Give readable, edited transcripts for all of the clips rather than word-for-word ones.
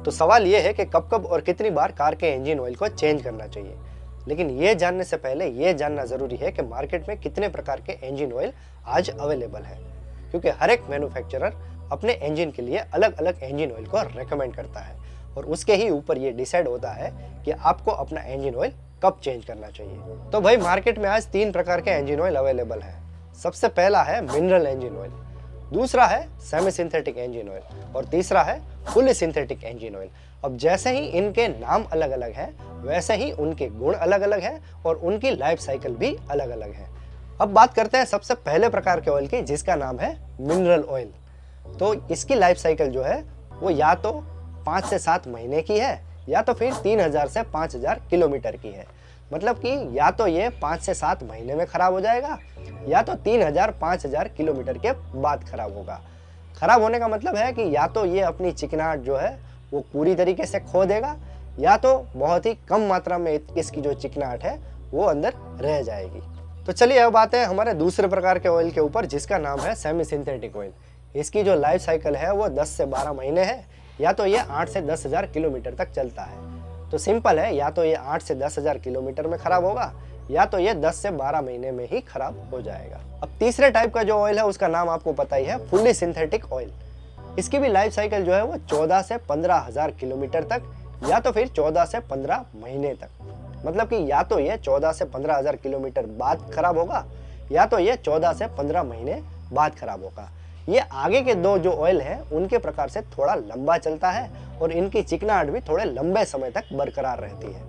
तो सवाल ये है कि कब कब और कितनी बार कार के इंजन ऑयल को चेंज करना चाहिए। लेकिन ये जानने से पहले ये जानना ज़रूरी है कि मार्केट में कितने प्रकार के इंजन ऑयल आज अवेलेबल है, क्योंकि हर एक मैन्युफैक्चरर अपने इंजन के लिए अलग अलग इंजन ऑयल को रेकमेंड करता है और उसके ही ऊपर ये डिसाइड होता है कि आपको अपना इंजन ऑयल कब चेंज करना चाहिए। तो भाई मार्केट में आज 3 प्रकार के इंजन ऑयल अवेलेबल है। सबसे पहला है मिनरल इंजन ऑयल, दूसरा है सेमी सिंथेटिक इंजन ऑयल और तीसरा है फुली सिंथेटिक इंजन ऑयल। अब जैसे ही इनके नाम अलग अलग हैं, वैसे ही उनके गुण अलग अलग हैं और उनकी लाइफ साइकिल भी अलग अलग है। अब बात करते हैं सबसे पहले प्रकार के ऑयल की, जिसका नाम है मिनरल ऑयल। तो इसकी लाइफ साइकिल जो है वो या तो 5 से 7 महीने की है या तो फिर 3000 से 5000 किलोमीटर की है। मतलब कि या तो ये 5 से 7 महीने में खराब हो जाएगा या तो 3000-5000 किलोमीटर के बाद खराब होगा। खराब होने का मतलब है कि या तो ये अपनी चिकनाहट जो है वो पूरी तरीके से खो देगा या तो बहुत ही कम मात्रा में इसकी जो चिकनाहट है वो अंदर रह जाएगी। तो चलिए अब आते हैं हमारे दूसरे प्रकार के ऑयल के ऊपर, जिसका नाम है सेमी सिंथेटिक ऑयल। इसकी जो लाइफ साइकिल है वो 10 से 12 महीने है या तो ये 8 से 10,000 किलोमीटर तक चलता है। तो सिंपल है, या तो ये 8 से 10,000 किलोमीटर में खराब होगा या तो ये 10 से 12 महीने में ही खराब हो जाएगा। अब तीसरे टाइप का जो ऑयल है उसका नाम आपको पता ही है, फुली सिंथेटिक ऑयल। इसकी भी लाइफ साइकिल जो है वो 14 से 15,000 किलोमीटर तक या तो फिर 14 से 15 महीने तक। मतलब कि या तो ये 14 से 15,000 किलोमीटर बाद खराब होगा या तो ये 14 से 15 महीने बाद खराब होगा। ये आगे के दो जो ऑयल हैं उनके प्रकार से थोड़ा लंबा चलता है और इनकी चिकनाहट भी थोड़े लंबे समय तक बरकरार रहती है।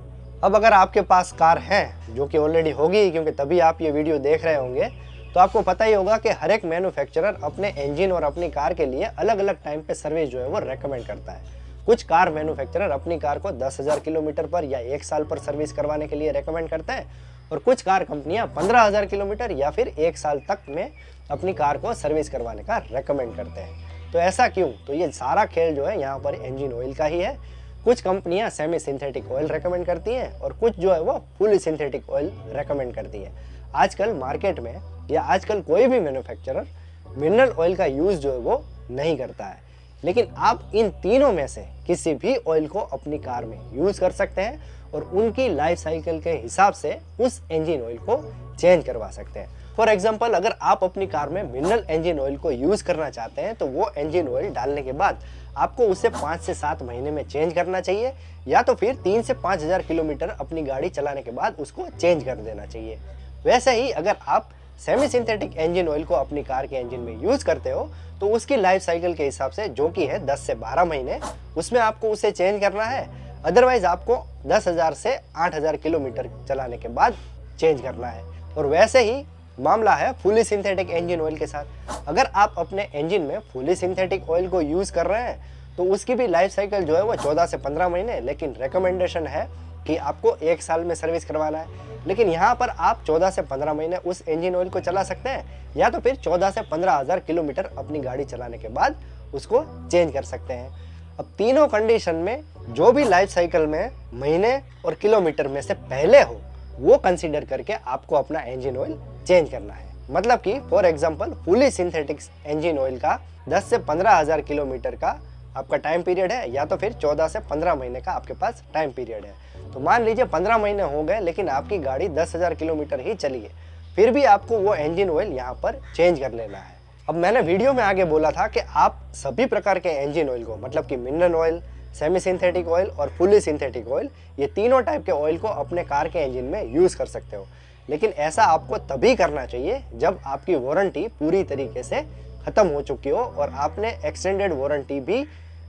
अब अगर आपके पास कार है, जो कि ऑलरेडी होगी क्योंकि तभी आप ये वीडियो देख रहे होंगे, तो आपको पता ही होगा कि हर एक मैन्युफैक्चरर अपने इंजन और अपनी कार के लिए अलग अलग टाइम पे सर्विस जो है वो रेकमेंड करता है। कुछ कार मैन्युफैक्चरर अपनी कार को 10,000 किलोमीटर पर या 1 साल पर सर्विस करवाने के लिए रेकमेंड करते हैं और कुछ कार कंपनियां 15,000 किलोमीटर या फिर 1 साल तक में अपनी कार को सर्विस करवाने का रेकमेंड करते हैं। तो ऐसा क्यों? तो ये सारा खेल जो है यहाँ पर इंजन ऑयल का ही है। कुछ कंपनियां सेमी सिंथेटिक ऑयल रेकमेंड करती हैं और कुछ जो है वो फुली सिंथेटिक ऑयल रेकमेंड करती है। आजकल मार्केट में या आजकल कोई भी मैन्युफैक्चरर मिनरल ऑयल का यूज़ जो है वो नहीं करता है, लेकिन आप इन तीनों में से किसी भी ऑयल को अपनी कार में यूज़ कर सकते हैं और उनकी लाइफ साइकिल के हिसाब से उस इंजन ऑयल को चेंज करवा सकते हैं। फॉर एग्जांपल, अगर आप अपनी कार में मिनरल इंजन ऑयल को यूज़ करना चाहते हैं तो वो इंजन ऑयल डालने के बाद आपको उसे 5 से 7 महीने में चेंज करना चाहिए या तो फिर 3 से 5,000 किलोमीटर अपनी गाड़ी चलाने के बाद उसको चेंज कर देना चाहिए। वैसे ही अगर आप सेमी सिंथेटिक इंजन ऑयल को अपनी कार के इंजन में यूज़ करते हो तो उसकी लाइफ साइकिल के हिसाब से, जो कि है 10 से 12 महीने, उसमें आपको उसे चेंज करना है। अदरवाइज आपको 10,000 से 8,000 किलोमीटर चलाने के बाद चेंज करना है। और वैसे ही मामला है फुली सिंथेटिक इंजन ऑयल के साथ। अगर आप अपने इंजन में फुली सिंथेटिक ऑयल को यूज़ कर रहे हैं तो उसकी भी लाइफ साइकिल जो है वो 14 से 15 महीने, लेकिन रिकमेंडेशन है कि आपको 1 साल में सर्विस करवाना है। लेकिन यहाँ पर आप 14 से 15 महीने उस इंजन ऑयल को चला सकते हैं या तो फिर 14 से 15,000 किलोमीटर अपनी गाड़ी चलाने के बाद उसको चेंज कर सकते हैं। अब तीनों कंडीशन में जो भी लाइफ साइकिल में महीने और किलोमीटर में से पहले हो वो कंसीडर करके आपको अपना इंजन ऑयल चेंज करना है। मतलब कि for example, fully synthetic engine oil का 10 से 15,000 किलोमीटर का आपका टाइम पीरियड है या तो फिर 14 से 15 महीने का आपके पास टाइम पीरियड है। तो मान लीजिए 15 महीने हो गए लेकिन आपकी गाड़ी 10,000 किलोमीटर ही चली है, फिर भी आपको वो इंजन ऑयल यहाँ पर चेंज कर लेना है। अब मैंने वीडियो में आगे बोला था कि आप सभी प्रकार के इंजन ऑयल को, मतलब कि mineral oil, semi synthetic oil और फुली सिंथेटिक ऑयल, ये तीनों टाइप के ऑयल को अपने कार के इंजन में यूज़ कर सकते हो। लेकिन ऐसा आपको तभी करना चाहिए जब आपकी वारंटी पूरी तरीके से ख़त्म हो चुकी हो और आपने एक्सटेंडेड वारंटी भी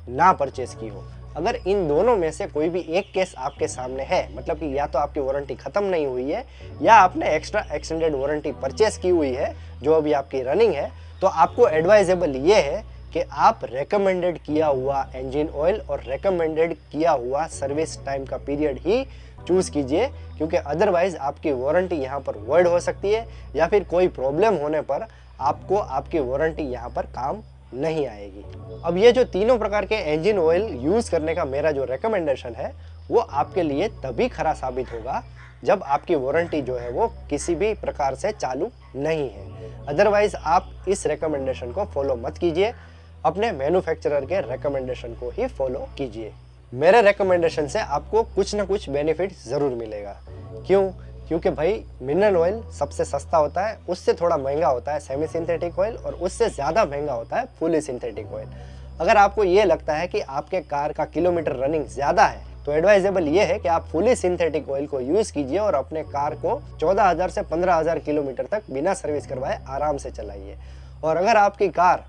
ना परचेस की हो। अगर इन दोनों में से कोई भी एक केस आपके सामने है, मतलब कि या तो आपकी वारंटी ख़त्म नहीं हुई है या आपने एक्स्ट्रा एक्सटेंडेड वारंटी परचेस की हुई है जो अभी आपकी रनिंग है, तो आपको एडवाइजेबल ये है कि आप रेकमेंडेड किया हुआ इंजन ऑयल और रेकमेंडेड किया हुआ सर्विस टाइम का पीरियड ही चूज़ कीजिए, क्योंकि अदरवाइज आपकी वारंटी यहाँ पर वॉइड हो सकती है या फिर कोई प्रॉब्लम होने पर आपको आपकी वारंटी यहाँ पर काम नहीं आएगी। अब ये जो तीनों प्रकार के इंजन ऑयल यूज़ करने का मेरा जो रेकमेंडेशन है वो आपके लिए तभी खरा साबित होगा जब आपकी वारंटी जो है वो किसी भी प्रकार से चालू नहीं है। अदरवाइज आप इस रेकमेंडेशन को फॉलो मत कीजिए, अपने मैन्युफैक्चरर के रेकमेंडेशन को ही फॉलो कीजिए। मेरे रिकमेंडेशन से आपको कुछ ना कुछ बेनिफिट ज़रूर मिलेगा। क्यों? क्योंकि भाई मिनरल ऑयल सबसे सस्ता होता है, उससे थोड़ा महंगा होता है सेमी सिंथेटिक ऑयल, और उससे ज़्यादा महंगा होता है फुली सिंथेटिक ऑयल। अगर आपको ये लगता है कि आपके कार का किलोमीटर रनिंग ज़्यादा है, तो एडवाइजेबल ये है कि आप फुली सिंथेटिक ऑयल को यूज़ कीजिए और अपने कार को 14,000 से 15,000 किलोमीटर तक बिना सर्विस करवाए आराम से चलाइए। और अगर आपकी कार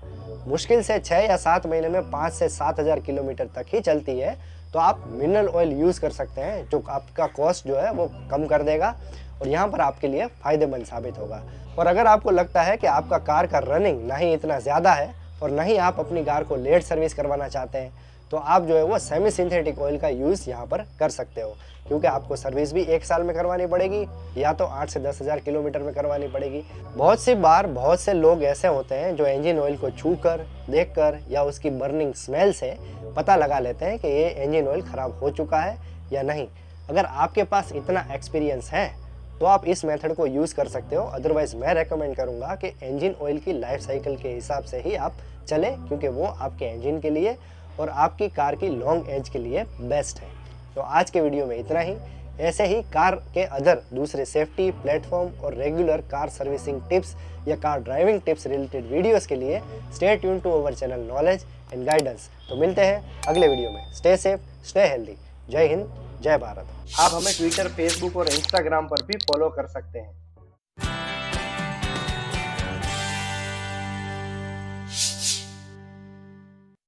मुश्किल से 6 या 7 महीने में 5 से 7,000 किलोमीटर तक ही चलती है, तो आप मिनरल ऑयल यूज़ कर सकते हैं, जो आपका कॉस्ट जो है वो कम कर देगा और यहाँ पर आपके लिए फ़ायदेमंद साबित होगा। और अगर आपको लगता है कि आपका कार का रनिंग ना ही इतना ज़्यादा है और ना ही आप अपनी कार को लेट सर्विस करवाना चाहते हैं, तो आप जो है वो सेमी सिंथेटिक ऑयल का यूज़ यहाँ पर कर सकते हो, क्योंकि आपको सर्विस भी 1 साल में करवानी पड़ेगी या तो 8 से 10,000 किलोमीटर में करवानी पड़ेगी। बहुत सी बार बहुत से लोग ऐसे होते हैं जो इंजन ऑयल को छूकर, देखकर या उसकी बर्निंग स्मेल से पता लगा लेते हैं कि ये इंजन ऑयल ख़राब हो चुका है या नहीं। अगर आपके पास इतना एक्सपीरियंस है तो आप इस मेथड को यूज़ कर सकते हो। अदरवाइज़ मैं रेकमेंड करूँगा कि इंजन ऑयल की लाइफ साइकिल के हिसाब से ही आप चलें, क्योंकि वो आपके इंजन के लिए और आपकी कार की लॉन्ग एज के लिए बेस्ट है। तो आज के वीडियो में इतना ही। ऐसे ही कार के अदर दूसरे सेफ्टी, प्लेटफॉर्म और रेगुलर कार सर्विसिंग टिप्स या car driving tips related videos के लिए stay tuned to our channel knowledge and guidance. तो मिलते हैं अगले वीडियो में। Stay safe, stay healthy. Jai Hind, जय भारत। आप हमें ट्विटर, फेसबुक और इंस्टाग्राम पर भी फॉलो कर सकते हैं।